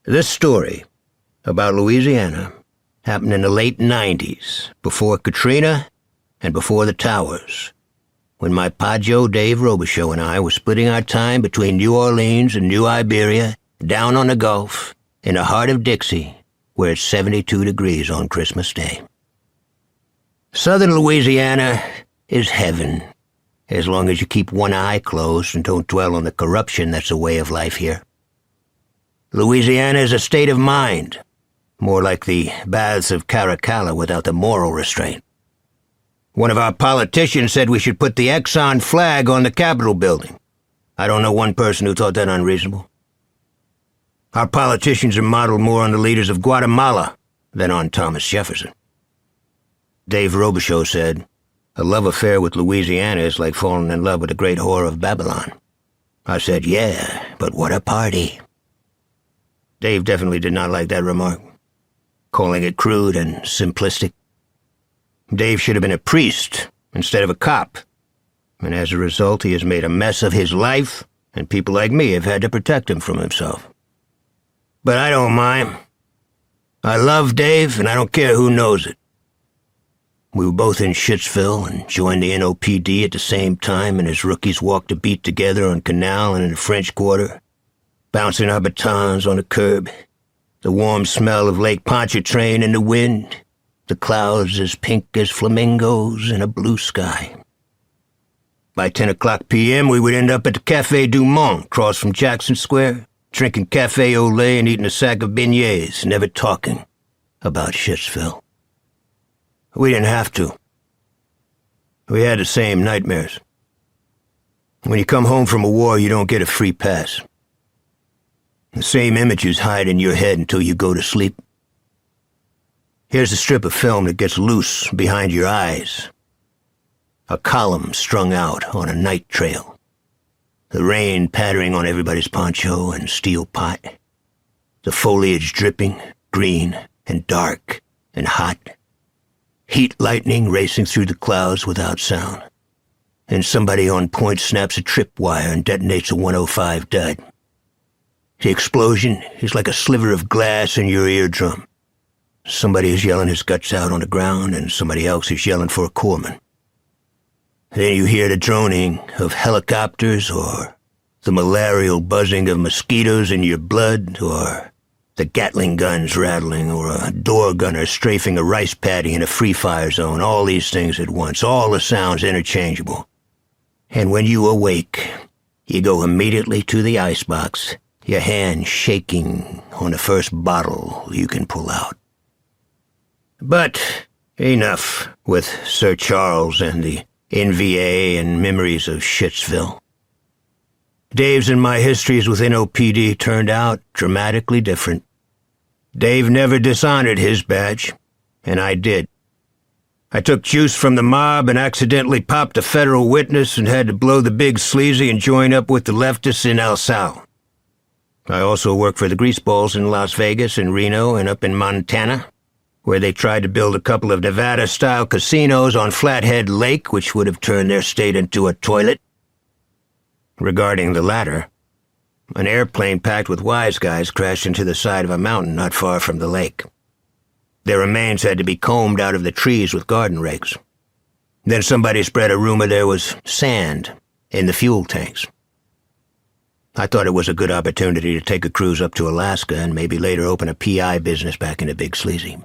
This story about Louisiana happened in the late 90s, before Katrina and before the towers, when my Pajo Dave Robicheaux and I were splitting our time between New Orleans and New Iberia, down on the Gulf, in the heart of Dixie, where it's 72 degrees on Christmas Day. Southern Louisiana is heaven, as long as you keep one eye closed and don't dwell on the corruption that's a way of life here. Louisiana is a state of mind, more like the baths of Caracalla without the moral restraint. One of our politicians said we should put the Exxon flag on the Capitol building. I don't know one person who thought that unreasonable. Our politicians are modeled more on the leaders of Guatemala than on Thomas Jefferson. Dave Robicheaux said, "A love affair with Louisiana is like falling in love with the great whore of Babylon." I said, "Yeah, but what a party." Dave definitely did not like that remark, calling it crude and simplistic. Dave should have been a priest instead of a cop, and as a result he has made a mess of his life, and people like me have had to protect him from himself. But I don't mind. I love Dave, and I don't care who knows it. We were both in Shitsville and joined the NOPD at the same time, and as rookies walked the beat together on Canal and in the French Quarter, bouncing our batons on the curb, the warm smell of Lake Pontchartrain in the wind, the clouds as pink as flamingos in a blue sky. By 10 o'clock p.m., we would end up at the Café du Monde, across from Jackson Square, drinking café au lait and eating a sack of beignets, never talking about Shitsville. We didn't have to. We had the same nightmares. When you come home from a war, you don't get a free pass. The same images hide in your head until you go to sleep. Here's a strip of film that gets loose behind your eyes. A column strung out on a night trail. The rain pattering on everybody's poncho and steel pot. The foliage dripping, green and dark and hot. Heat lightning racing through the clouds without sound. And somebody on point snaps a tripwire and detonates a 105 dud. The explosion is like a sliver of glass in your eardrum. Somebody is yelling his guts out on the ground, and somebody else is yelling for a corpsman. Then you hear the droning of helicopters, or the malarial buzzing of mosquitoes in your blood, or the Gatling guns rattling, or a door gunner strafing a rice paddy in a free fire zone. All these things at once, all the sounds interchangeable. And when you awake, you go immediately to the icebox, your hand shaking on the first bottle you can pull out. But enough with Sir Charles and the NVA and memories of Shitsville. Dave's and my histories with NOPD turned out dramatically different. Dave never dishonored his badge, and I did. I took juice from the mob and accidentally popped a federal witness and had to blow the big sleazy and join up with the leftists in El Sal. I also worked for the greaseballs in Las Vegas and Reno and up in Montana, where they tried to build a couple of Nevada-style casinos on Flathead Lake, which would have turned their state into a toilet. Regarding the latter, an airplane packed with wise guys crashed into the side of a mountain not far from the lake. Their remains had to be combed out of the trees with garden rakes. Then somebody spread a rumor there was sand in the fuel tanks. I thought it was a good opportunity to take a cruise up to Alaska and maybe later open a PI business back in the Big Sleazy.